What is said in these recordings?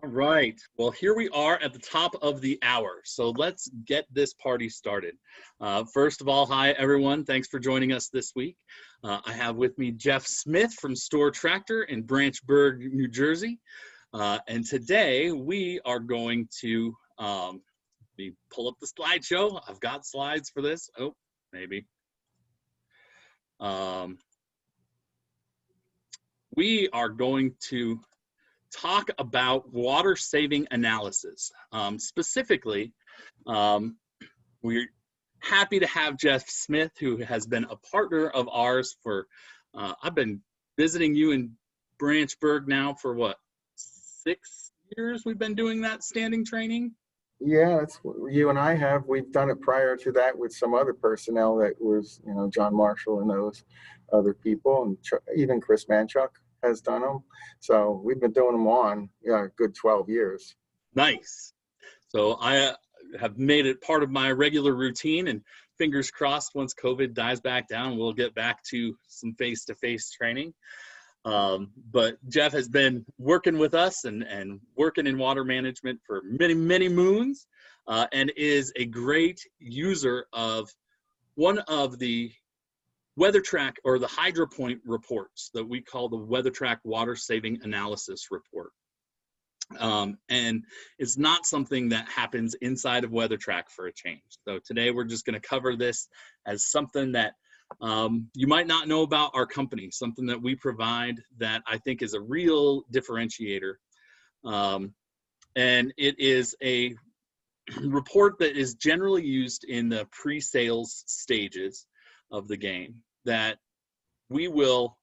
All right. Well, here we are at the top of the hour. So let's get this party started. First of all, hi, everyone. Thanks for joining us this week. I have with me Jeff Smith from Storr Tractor in Branchburg, New Jersey. And today we are going to pull up the slideshow. I've got slides for this. Oh, maybe. We are going to talk about water saving analysis. Specifically, we're happy to have Jeff Smith, who has been a partner of ours for, I've been visiting you in Branchburg now for what, 6 years we've been doing that standing training? Yeah, that's what you and I have. We've done it prior to that with some other personnel that was, John Marshall and those other people, and even Chris Manchuk has done them. So we've been doing them on a good 12 years. Nice. So I have made it part of my regular routine, and fingers crossed once COVID dies back down, we'll get back to some face-to-face training. But Jeff has been working with us and working in water management for many, many moons, and is a great user of one of the WeatherTRAK or the HydroPoint reports that we call the WeatherTRAK Water Saving Analysis Report. And it's not something that happens inside of WeatherTRAK for a change. So today we're just going to cover this as something that you might not know about our company, something that we provide that I think is a real differentiator. And it is a report that is generally used in the pre-sales stages of the game, that we will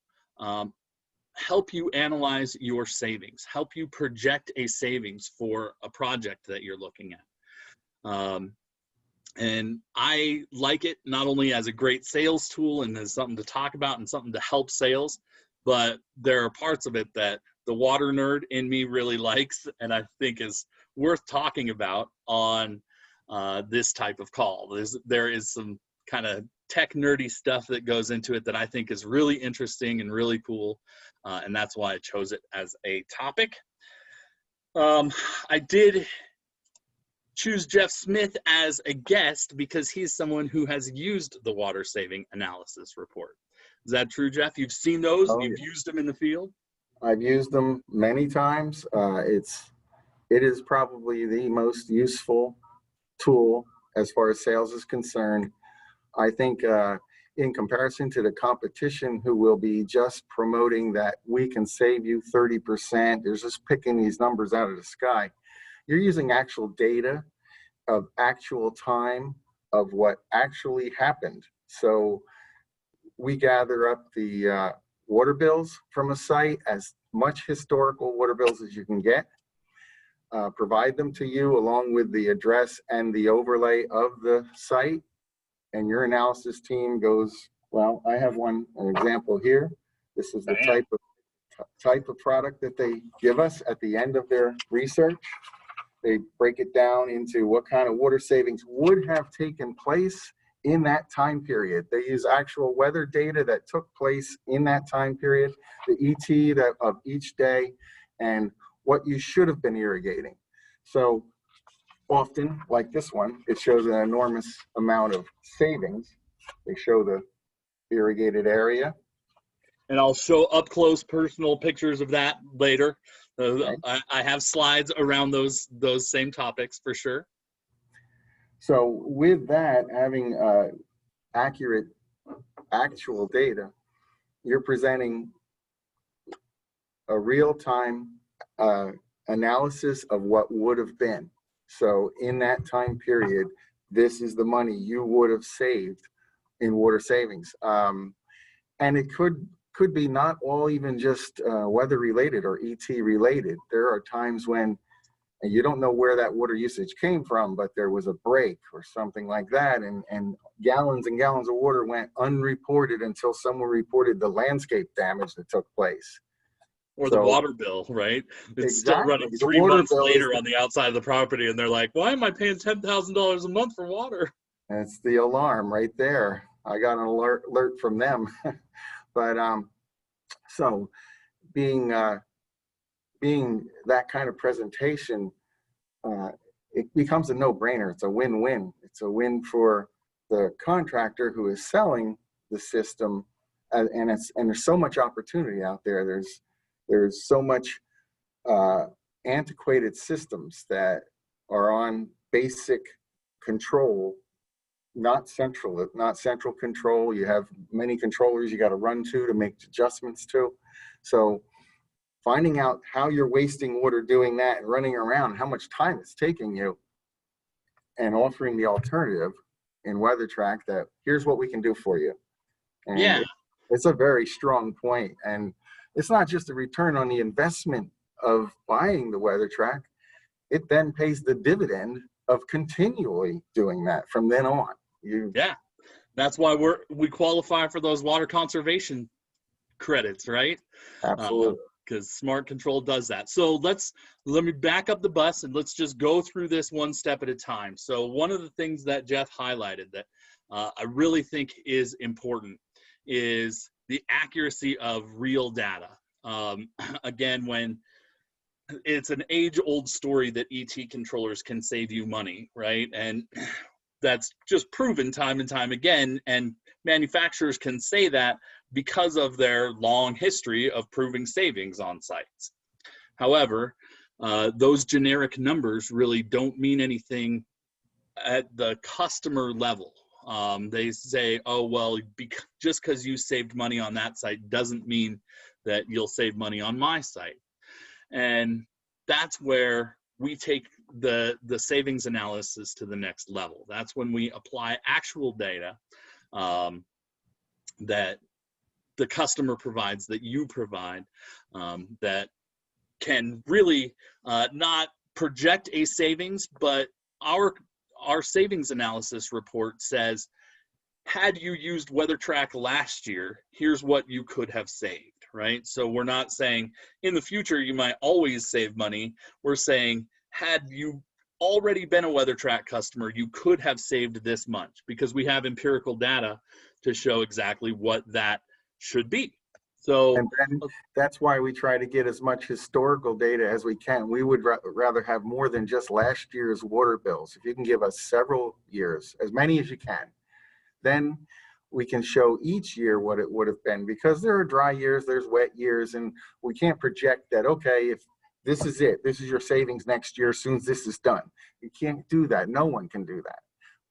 help you analyze your savings, help you project a savings for a project that you're looking at. And I like it not only as a great sales tool and as something to talk about and something to help sales, but there are parts of it that the water nerd in me really likes and I think is worth talking about on this type of call. There is some kind of tech nerdy stuff that goes into it that I think is really interesting and really cool, and that's why I chose it as a topic. I did choose Jeff Smith as a guest because he's someone who has used the water saving analysis report. Is that true, Jeff? You've seen those? Oh, You've used them in the field? I've used them many times. It is probably the most useful tool as far as sales is concerned. I think in comparison to the competition who will be just promoting that we can save you 30%, they're just picking these numbers out of the sky. You're using actual data of actual time of what actually happened. So we gather up the water bills from a site, as much historical water bills as you can get, provide them to you along with the address and the overlay of the site. And your analysis team goes, well, I have an example here. This is the type of product that they give us at the end of their research. They break it down into what kind of water savings would have taken place in that time period. They use actual weather data that took place in that time period, the ET of each day, and what you should have been irrigating. So often, like this one, it shows an enormous amount of savings. They show the irrigated area. And I'll show up close personal pictures of that later. Okay. I have slides around those same topics for sure. So with that, having accurate actual data, you're presenting a real-time analysis of what would have been. So in that time period, this is the money you would have saved in water savings. And it could be not all even just weather related or ET related. There are times when you don't know where that water usage came from, but there was a break or something like that, and gallons and gallons of water went unreported until someone reported the landscape damage that took place. Or the water bill, right? It's still running 3 months later on the outside of the property, and they're like, why am I paying $10,000 a month for water? That's the alarm right there. I got an alert from them. But so being being that kind of presentation, it becomes a no-brainer. It's a win-win. It's a win for the contractor who is selling the system, and there's so much opportunity out there. There's so much antiquated systems that are on basic control, not central control. You have many controllers you got to run to make adjustments to. So finding out how you're wasting water doing that and running around, how much time it's taking you, and offering the alternative in WeatherTRAK that here's what we can do for you. And Yeah. it's a very strong point. And it's not just a return on the investment of buying the WeatherTRAK. It then pays the dividend of continually doing that from then on. Yeah, that's why we qualify for those water conservation credits, right? Absolutely. Because Smart Control does that. So let me back up the bus and let's just go through this one step at a time. So one of the things that Jeff highlighted that I really think is important is the accuracy of real data. Again, when it's an age-old story that ET controllers can save you money, right? And that's just proven time and time again, and manufacturers can say that because of their long history of proving savings on sites. However, those generic numbers really don't mean anything at the customer level. They say, oh, well, just because you saved money on that site doesn't mean that you'll save money on my site. And that's where we take the savings analysis to the next level. That's when we apply actual data that the customer provides, that you provide, that can really not project a savings, but our savings analysis report says, had you used WeatherTRAK last year, here's what you could have saved, right? So we're not saying in the future you might always save money. We're saying, had you already been a WeatherTRAK customer, you could have saved this much, because we have empirical data to show exactly what that should be. So, and then that's why we try to get as much historical data as we can. We would rather have more than just last year's water bills. If you can give us several years, as many as you can, then we can show each year what it would have been, because there are dry years, there's wet years, and we can't project that, okay, if this is it, this is your savings next year as soon as this is done. You can't do that. No one can do that.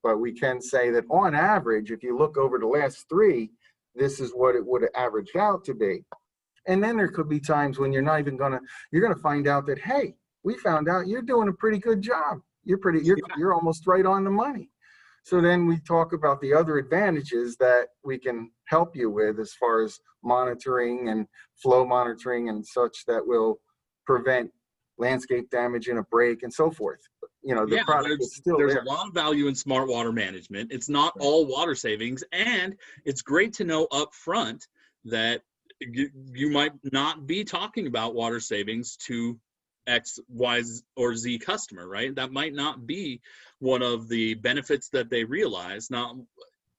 But we can say that on average, if you look over the last 3, this is what it would have averaged out to be. And then there could be times when you're not even you're gonna find out that, hey, we found out you're doing a pretty good job. You're almost right on the money. So then we talk about the other advantages that we can help you with as far as monitoring and flow monitoring and such that will prevent landscape damage in a break and so forth. You know, the product is still there. There's a lot of value in smart water management. It's not all water savings, and it's great to know up front that you might not be talking about water savings to X, Y, or Z customer, right? That might not be one of the benefits that they realize, not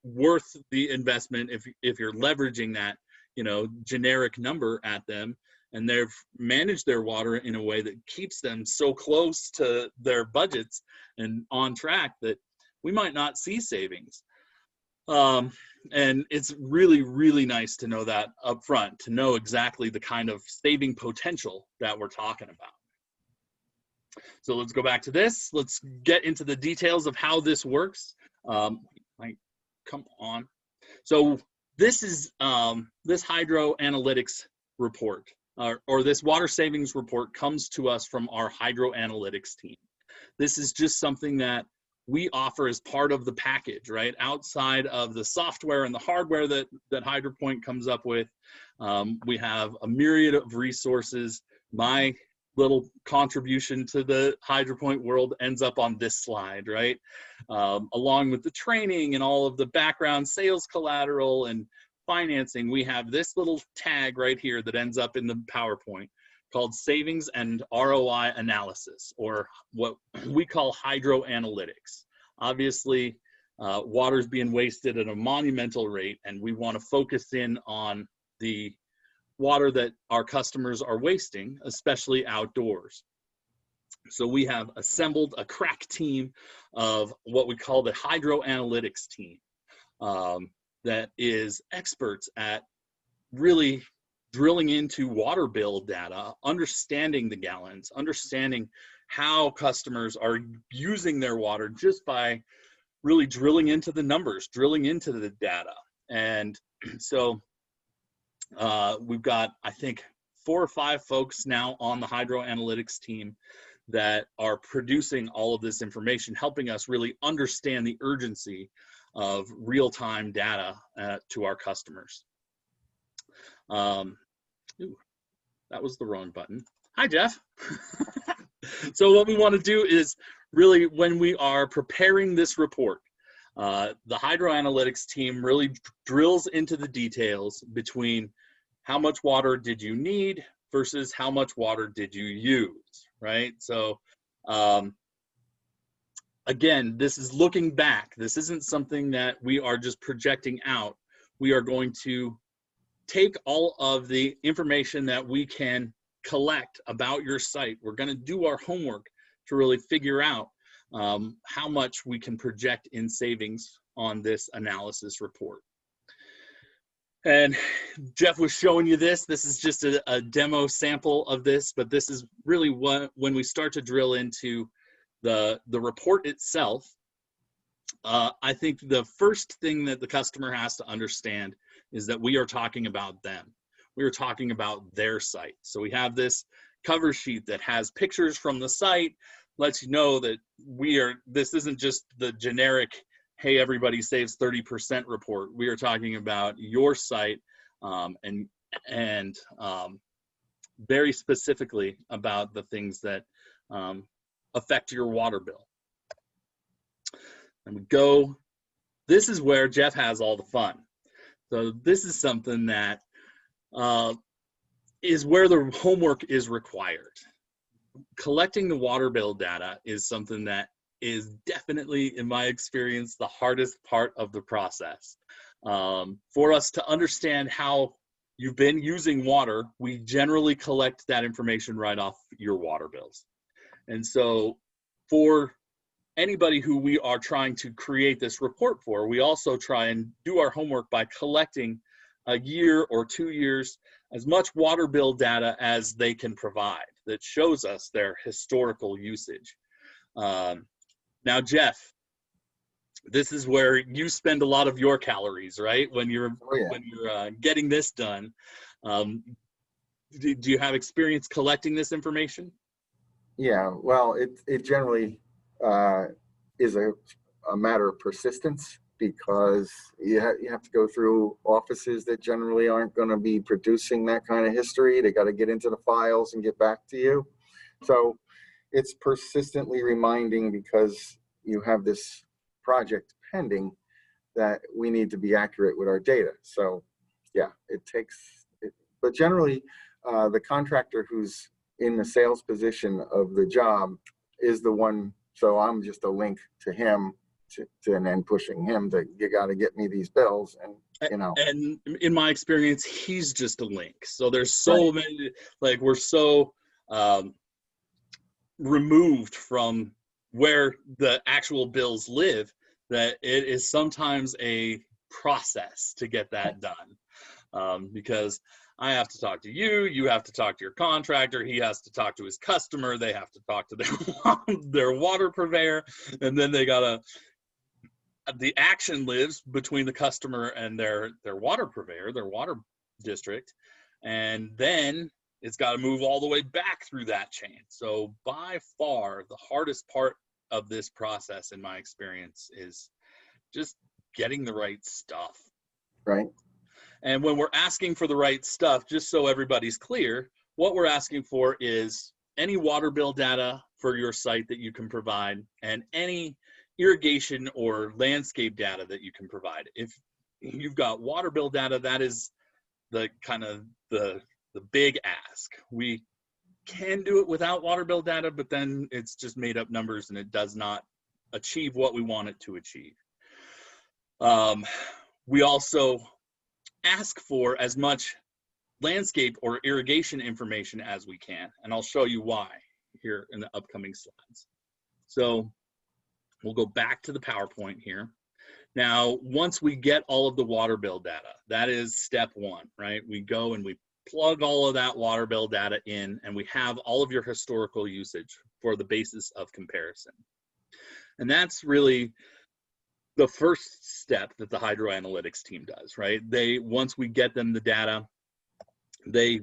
worth the investment if you're leveraging that, you know, generic number at them, and they've managed their water in a way that keeps them so close to their budgets and on track that we might not see savings. And it's really, really nice to know that up front, to know exactly the kind of saving potential that we're talking about. So let's go back to this. Let's get into the details of how this works. Come on. So this is this hydro analytics report, or this water savings report comes to us from our hydro analytics team. This is just something that we offer as part of the package, right? Outside of the software and the hardware that HydroPoint comes up with, we have a myriad of resources. My little contribution to the HydroPoint world ends up on this slide, right? Along with the training and all of the background sales collateral and financing, we have this little tag right here that ends up in the PowerPoint called Savings and ROI Analysis, or what we call hydro analytics. Obviously, water's being wasted at a monumental rate, and we want to focus in on the water that our customers are wasting, especially outdoors. So we have assembled a crack team of what we call the hydro analytics team, that is experts at really drilling into water bill data, understanding the gallons, understanding how customers are using their water just by really drilling into the numbers, drilling into the data. And so we've got, I think, 4 or 5 folks now on the hydro analytics team that are producing all of this information, helping us really understand the urgency of real-time data to our customers. Ooh, that was the wrong button. Hi, Jeff. So what we want to do is really, when we are preparing this report, the hydro analytics team really drills into the details between how much water did you need versus how much water did you use, right? So again, this is looking back. This isn't something that we are just projecting out. We are going to take all of the information that we can collect about your site. We're going to do our homework to really figure out how much we can project in savings on this analysis report. And Jeff was showing you this. This is just a demo sample of this, but this is really what, when we start to drill into the report itself, I think the first thing that the customer has to understand is that we are talking about them. We are talking about their site. So we have this cover sheet that has pictures from the site, lets you know that this isn't just the generic, hey, everybody saves 30% report. We are talking about your site, and very specifically about the things that affect your water bill. And we go, this is where Jeff has all the fun. So this is something that is where the homework is required. Collecting the water bill data is something that is definitely, in my experience, the hardest part of the process. For us to understand how you've been using water, we generally collect that information right off your water bills. And so for anybody who we are trying to create this report for, we also try and do our homework by collecting a year or 2 years, as much water bill data as they can provide that shows us their historical usage. Now, Jeff, this is where you spend a lot of your calories, right? When you're getting this done. Do you have experience collecting this information? Yeah, well, it generally is a matter of persistence, because you have to go through offices that generally aren't going to be producing that kind of history. They got to get into the files and get back to you. So it's persistently reminding, because you have this project pending, that we need to be accurate with our data. So yeah, but generally the contractor who's in the sales position of the job is the one. So I'm just a link to him, and then pushing him to, you got to get me these bills, and you know. And in my experience, he's just a link. So there's so many, like, we're so removed from where the actual bills live that it is sometimes a process to get that done, because I have to talk to you, you have to talk to your contractor, he has to talk to his customer, they have to talk to their water purveyor, and then they gotta, the action lives between the customer and their water purveyor, their water district, and then it's got to move all the way back through that chain. So by far the hardest part of this process, in my experience, is just getting the right stuff. Right. And when we're asking for the right stuff, just so everybody's clear, what we're asking for is any water bill data for your site that you can provide, and any irrigation or landscape data that you can provide. If you've got water bill data, that is the kind of the big ask. We can do it without water bill data, but then it's just made up numbers and it does not achieve what we want it to achieve. We also ask for as much landscape or irrigation information as we can. And I'll show you why here in the upcoming slides. So we'll go back to the PowerPoint here. Now, once we get all of the water bill data, that is step one, right? We go and we plug all of that water bill data in, and we have all of your historical usage for the basis of comparison. And that's really the first step that the hydro analytics team does, right? Once we get them the data, they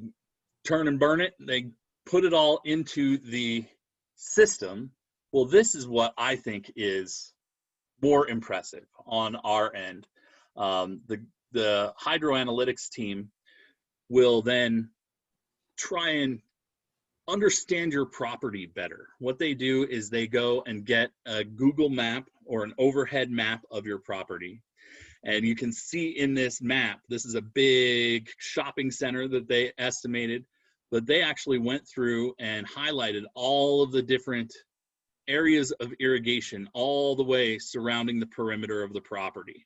turn and burn it, they put it all into the system. Well, this is what I think is more impressive on our end. The hydro analytics team will then try and understand your property better. What they do is they go and get a Google map or an overhead map of your property. And you can see in this map, this is a big shopping center that they estimated, but they actually went through and highlighted all of the different areas of irrigation all the way surrounding the perimeter of the property,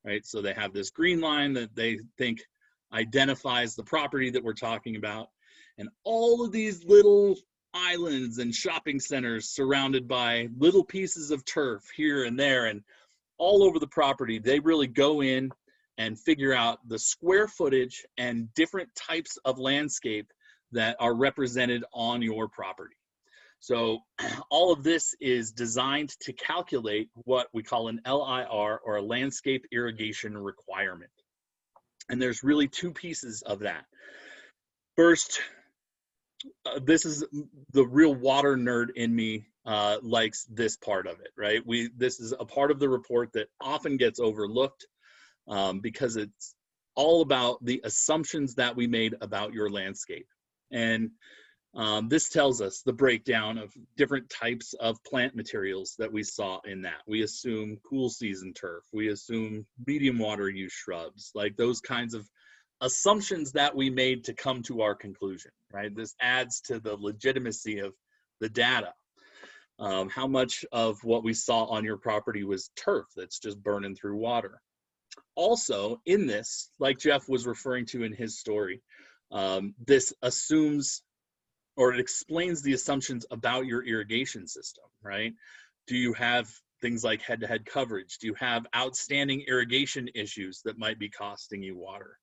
right? So they have this green line that they think identifies the property that we're talking about, and all of these little islands and shopping centers surrounded by little pieces of turf here and there and all over the property. They really go in and figure out the square footage and different types of landscape that are represented on your property. So all of this is designed to calculate what we call an LIR, or a landscape irrigation requirement. And there's really two pieces of that. First, this is the real water nerd in me likes this part of it, right? This is a part of the report that often gets overlooked because it's all about the assumptions that we made about your landscape. And this tells us the breakdown of different types of plant materials that we saw in that. We assume cool season turf. We assume medium water use shrubs, like those kinds of assumptions that we made to come to our conclusion, right? This adds to the legitimacy of the data. How much of what we saw on your property was turf that's just burning through water? Also, in this, like Jeff was referring to in his story, this assumes, or it explains the assumptions about your irrigation system, right? Do you have things like head-to-head coverage? Do you have outstanding irrigation issues that might be costing you water?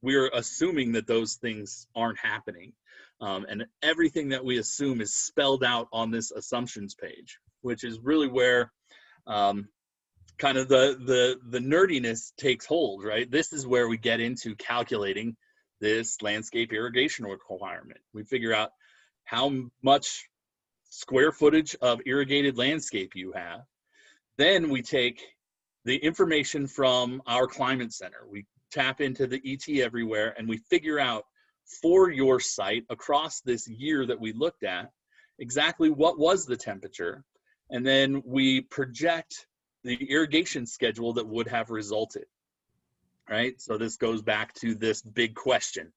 We're assuming that those things aren't happening. And everything that we assume is spelled out on this assumptions page, which is really where kind of the nerdiness takes hold, right? This is where we get into calculating this landscape irrigation requirement. We figure out how much square footage of irrigated landscape you have. Then we take the information from our climate center. We tap into the ET Everywhere, and we figure out for your site across this year that we looked at exactly what was the temperature, and then we project the irrigation schedule that would have resulted, right? So this goes back to this big question.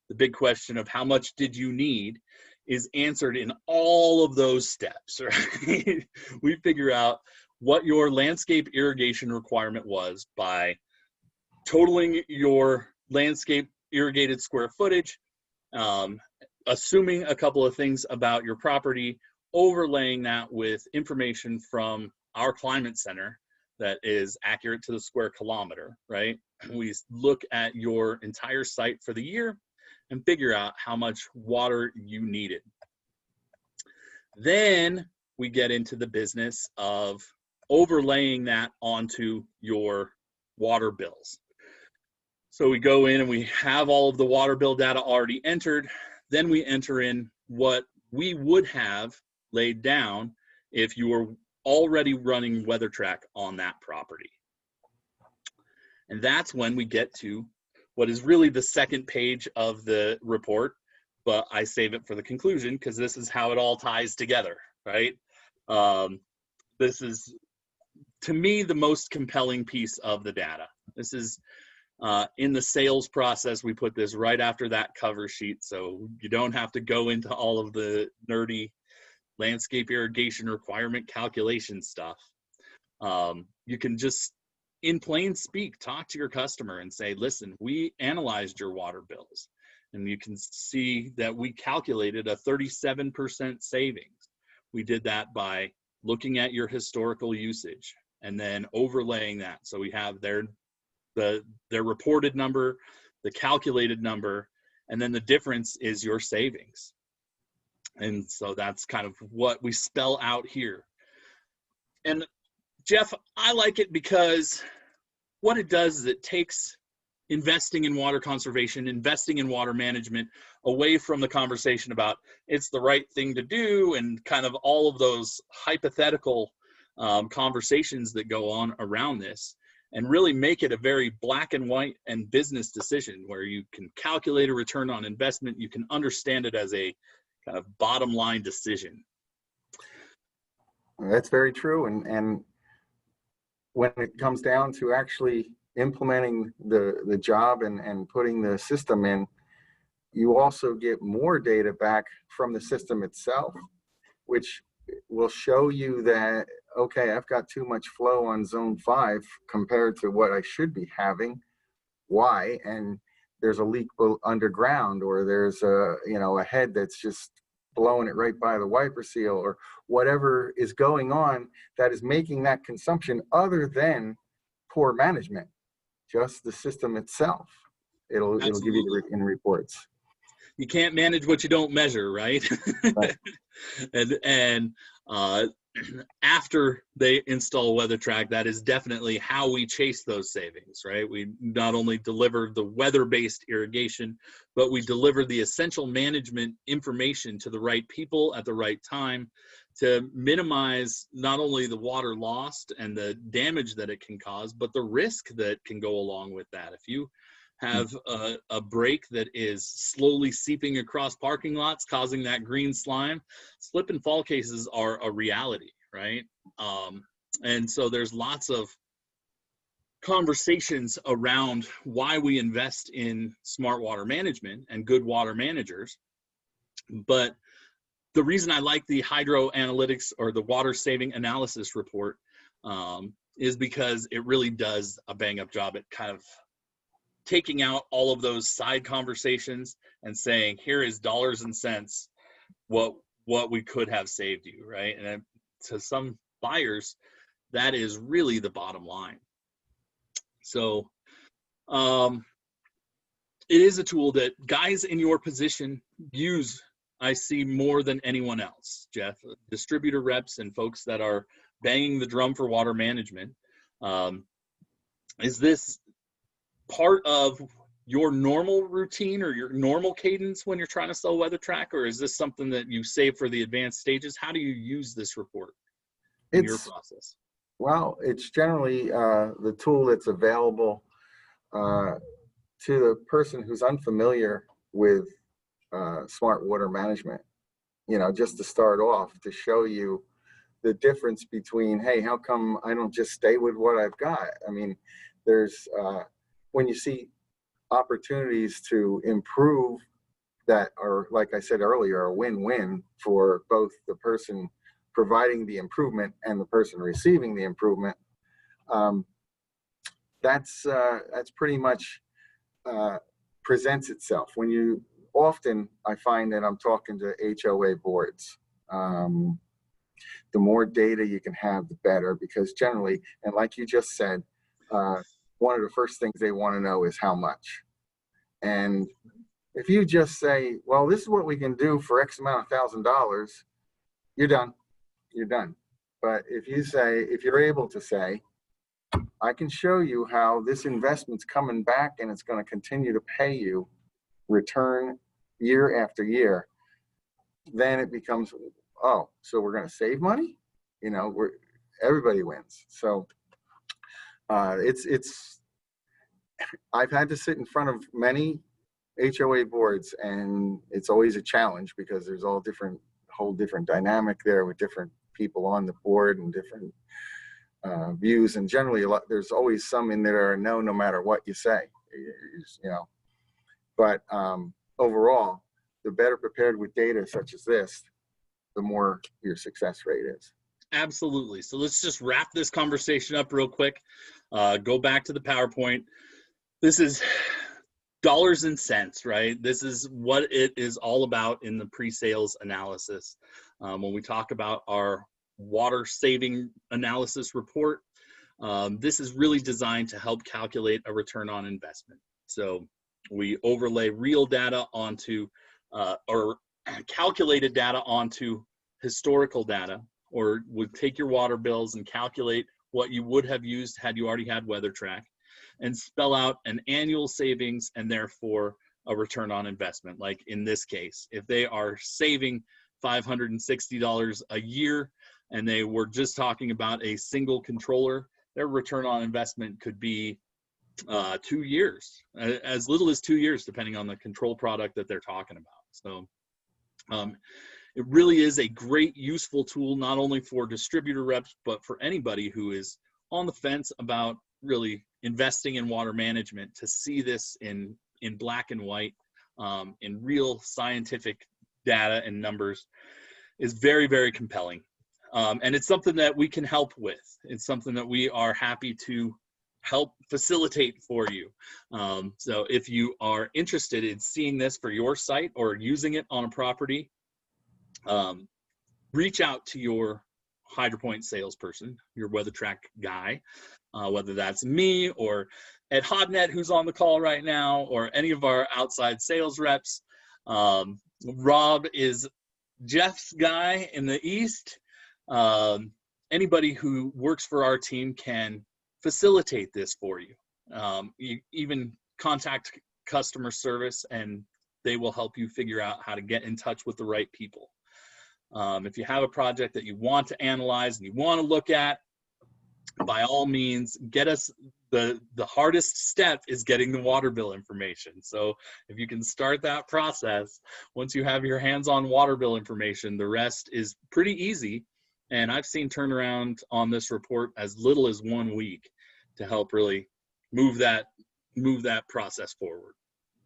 The big question of how much did you need is answered in all of those steps, right? We figure out what your landscape irrigation requirement was by totaling your landscape irrigated square footage, assuming a couple of things about your property, overlaying that with information from our climate center that is accurate to the square kilometer, right? We look at your entire site for the year and figure out how much water you needed. Then we get into the business of overlaying that onto your water bills. So we go in and we have all of the water bill data already entered. Then we enter in what we would have laid down if you were already running WeatherTRAK on that property. And that's when we get to what is really the second page of the report, but I save it for the conclusion because this is how it all ties together, right? This is, to me, the most compelling piece of the data. This is in the sales process, we put this right after that cover sheet, so you don't have to go into all of the nerdy landscape irrigation requirement calculation stuff. You can just in plain speak, talk to your customer and say, listen, we analyzed your water bills, and you can see that we calculated a 37% savings. We did that by looking at your historical usage and then overlaying that. So we have their reported number, the calculated number, and then the difference is your savings. And so that's kind of what we spell out here. And Jeff, I like it because what it does is it takes investing in water conservation, investing in water management away from the conversation about it's the right thing to do and kind of all of those hypothetical conversations that go on around this, and really make it a very black and white and business decision where you can calculate a return on investment. You can understand it as a kind of bottom line decision. That's very true. And when it comes down to actually implementing the job and putting the system in, you also get more data back from the system itself, which will show you that, okay, I've got too much flow on zone 5 compared to what I should be having. Why? And there's a leak underground, or there's a head that's just blowing it right by the wiper seal, or whatever is going on that is making that consumption other than poor management, just the system itself. It'll give you in reports. You can't manage what you don't measure, right? Right. and after they install WeatherTRAK, that is definitely how we chase those savings, right? We not only deliver the weather-based irrigation, but we deliver the essential management information to the right people at the right time to minimize not only the water lost and the damage that it can cause, but the risk that can go along with that. If you have a break that is slowly seeping across parking lots, causing that green slime, slip and fall cases are a reality, right? And so there's lots of conversations around why we invest in smart water management and good water managers. But the reason I like the hydro analytics or the water saving analysis report is because it really does a bang up job at kind of taking out all of those side conversations and saying, here is dollars and cents, what we could have saved you, right? And to some buyers, that is really the bottom line. So it is a tool that guys in your position use, I see, more than anyone else, Jeff. Distributor reps and folks that are banging the drum for water management. Is this part of your normal routine or your normal cadence when you're trying to sell WeatherTRAK, or is this something that you save for the advanced stages? How do you use this report in your process? Well, it's generally the tool that's available to the person who's unfamiliar with smart water management, just to start off, to show you the difference between, hey, how come I don't just stay with what I've got? I mean, there's when you see opportunities to improve that are, like I said earlier, a win-win for both the person providing the improvement and the person receiving the improvement, that's pretty much presents itself. When you often, I find that I'm talking to HOA boards. The more data you can have, the better, because generally, and like you just said, one of the first things they want to know is how much. And if you just say, well, this is what we can do for X amount of $1,000, you're done. You're done. But if you're able to say, I can show you how this investment's coming back and it's going to continue to pay you return year after year, then it becomes, oh, so we're going to save money? Everybody wins. So I've had to sit in front of many HOA boards, and it's always a challenge because there's whole different dynamic there with different people on the board and different views, and generally there's always some in there are no matter what you say, but overall, the better prepared with data such as this, the more your success rate is. Absolutely. So let's just wrap this conversation up real quick. Go back to the PowerPoint. This is dollars and cents, right? This is what it is all about in the pre-sales analysis. When we talk about our water saving analysis report, this is really designed to help calculate a return on investment. So we overlay real data onto, or calculated data onto historical data, or would take your water bills and calculate what you would have used had you already had WeatherTRAK, and spell out an annual savings and therefore a return on investment. Like in this case, if they are saving $560 a year and they were just talking about a single controller, their return on investment could be 2 years, as little as 2 years, depending on the control product that they're talking about. So it really is a great, useful tool, not only for distributor reps, but for anybody who is on the fence about really investing in water management. To see this in black and white, in real scientific data and numbers, is very, very compelling. And it's something that we can help with. It's something that we are happy to help facilitate for you. So if you are interested in seeing this for your site or using it on a property, reach out to your HydroPoint salesperson, your WeatherTRAK guy, whether that's me or Ed Hodnett, who's on the call right now, or any of our outside sales reps. Rob is Jeff's guy in the East. Anybody who works for our team can facilitate this for you. You even contact customer service and they will help you figure out how to get in touch with the right people. If you have a project that you want to analyze and you want to look at, by all means, get us. The hardest step is getting the water bill information. So if you can start that process, once you have your hands on water bill information, the rest is pretty easy. And I've seen turnaround on this report as little as 1 week to help really move that process forward,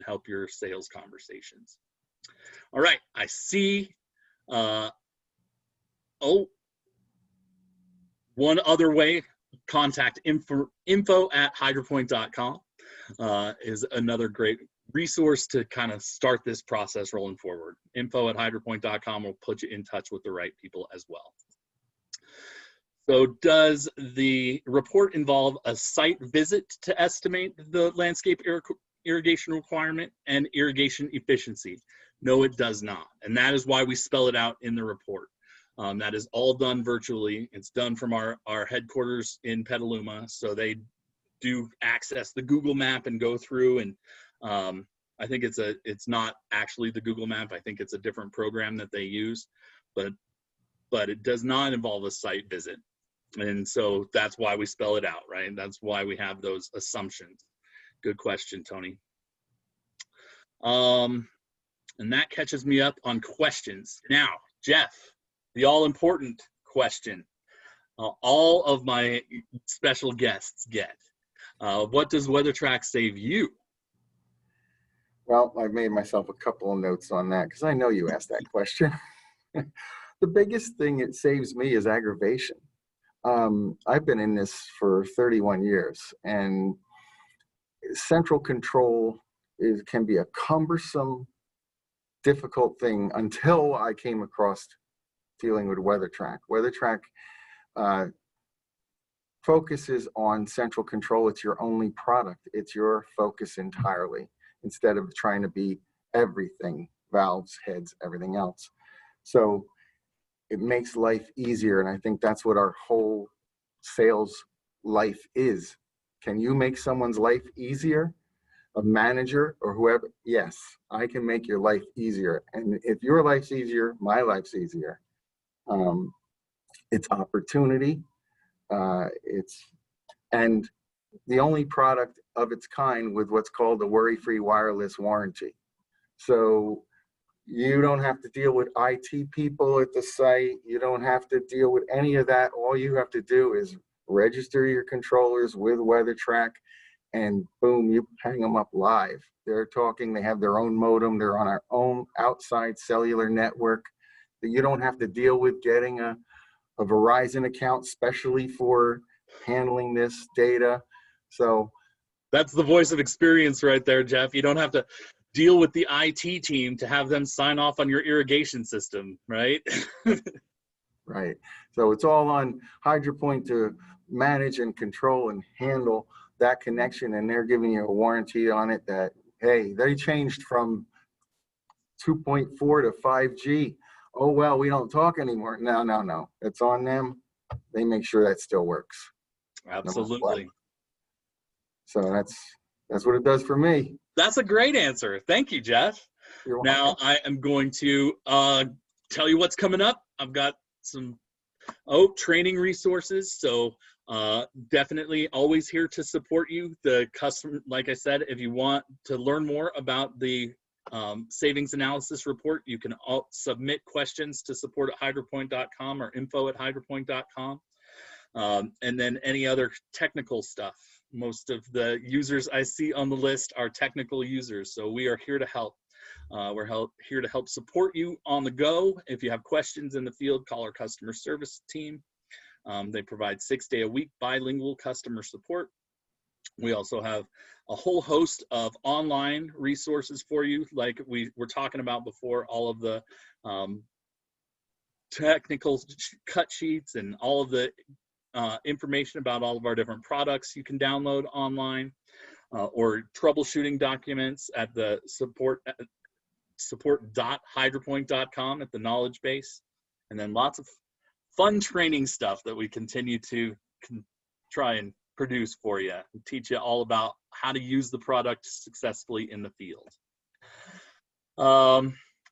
help your sales conversations. All right, I see. One other way, contact info@hydropoint.com is another great resource to kind of start this process rolling forward. Info@hydropoint.com will put you in touch with the right people as well. So does the report involve a site visit to estimate the landscape irrigation requirement and irrigation efficiency? No, it does not. And that is why we spell it out in the report. That is all done virtually. It's done from our headquarters in Petaluma. So they do access the Google map and go through, and I think it's not actually the Google map. I think it's a different program that they use, but it does not involve a site visit. And so that's why we spell it out, right? That's why we have those assumptions. Good question, Tony. And that catches me up on questions. Now, Jeff, the all-important question all of my special guests get. What does WeatherTRAK save you? Well, I've made myself a couple of notes on that because I know you asked that question. The biggest thing it saves me is aggravation. I've been in this for 31 years, and central control can be a cumbersome, difficult thing until I came across dealing with WeatherTRAK. WeatherTRAK focuses on central control. It's your only product. It's your focus entirely, instead of trying to be everything, valves, heads, everything else. So it makes life easier, and I think that's what our whole sales life is. Can you make someone's life easier? A manager or whoever? Yes, I can make your life easier. And if your life's easier, my life's easier. It's opportunity. And the only product of its kind with what's called a worry-free wireless warranty. So you don't have to deal with IT people at the site. You don't have to deal with any of that. All you have to do is register your controllers with WeatherTRAK, and boom, you hang them up live. They're talking, they have their own modem, they're on our own outside cellular network. You don't have to deal with getting a Verizon account specially for handling this data. So that's the voice of experience right there, Jeff. You don't have to deal with the IT team to have them sign off on your irrigation system, right? right. So it's all on HydroPoint to manage and control and handle that connection, and they're giving you a warranty on it that, hey, they changed from 2.4 to 5G. Oh, well, we don't talk anymore. No, no, no. It's on them. They make sure that still works. Absolutely. So that's what it does for me. That's a great answer. Thank you, Jeff. You're Now welcome. I am going to tell you what's coming up. I've got some training resources. So definitely always here to support you. The customer, like I said, if you want to learn more about the savings analysis report, you can submit questions to support@hydropoint.com or info@hydropoint.com. And then any other technical stuff. Most of the users I see on the list are technical users, so we are here to help. We're here to help support you on the go. If you have questions in the field, call our customer service team. They provide 6-day-a-week bilingual customer support. We also have a whole host of online resources for you, like we were talking about before, all of the technical cut sheets and all of the information about all of our different products you can download online, or troubleshooting documents at the support.hydropoint.com at the knowledge base. And then lots of fun training stuff that we continue to try and produce for you and teach you all about how to use the product successfully in the field.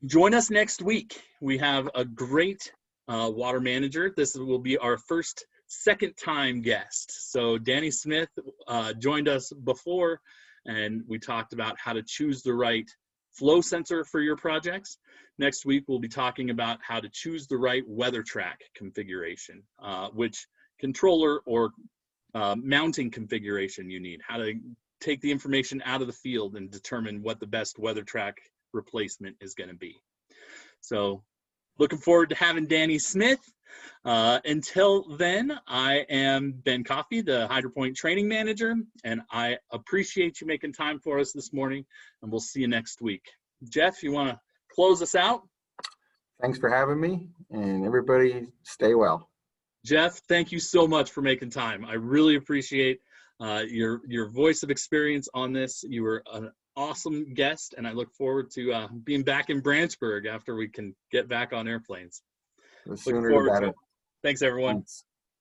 Join us next week. We have a great water manager. This will be our second-time guest. So Danny Smith joined us before, and we talked about how to choose the right flow sensor for your projects. Next week, we'll be talking about how to choose the right WeatherTRAK configuration, which controller or mounting configuration you need, how to take the information out of the field and determine what the best WeatherTRAK replacement is going to be. So looking forward to having Danny Smith. Until then, I am Ben Coffey, the HydroPoint training manager, and I appreciate you making time for us this morning, and we'll see you next week. Jeff, you want to close us out? Thanks for having me, and everybody stay well. Jeff, thank you so much for making time. I really appreciate your voice of experience on this. You were an awesome guest, and I look forward to being back in Branchburg after we can get back on airplanes. The sooner the better. Thanks, everyone. Thanks.